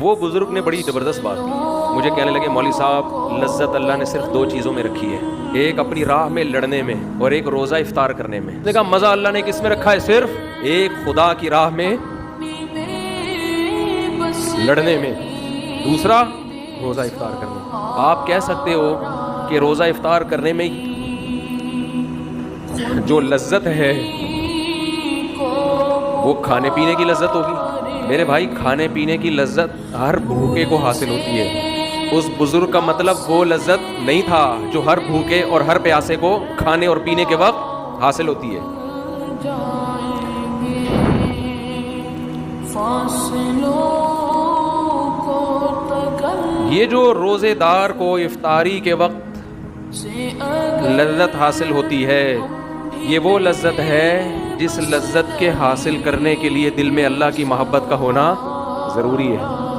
وہ بزرگ نے بڑی زبردست بات کی. مجھے کہنے لگے مولوی صاحب لذت اللہ نے صرف 2 چیزوں میں رکھی ہے, ایک اپنی راہ میں لڑنے میں اور ایک روزہ افطار کرنے میں. نے کہا مزہ اللہ نے کس میں رکھا ہے؟ صرف ایک خدا کی راہ میں لڑنے میں, دوسرا روزہ افطار کرنے میں. آپ کہہ سکتے ہو کہ روزہ افطار کرنے میں جو لذت ہے وہ کھانے پینے کی لذت ہوگی. میرے بھائی کھانے پینے کی لذت ہر بھوکے کو حاصل ہوتی ہے. اس بزرگ کا مطلب وہ لذت نہیں تھا جو ہر بھوکے اور ہر پیاسے کو کھانے اور پینے کے وقت حاصل ہوتی ہے. یہ جو روزے دار کو افطاری کے وقت لذت حاصل ہوتی ہے, یہ وہ لذت ہے جس لذت کے حاصل کرنے کے لیے دل میں اللہ کی محبت کا ہونا ضروری ہے.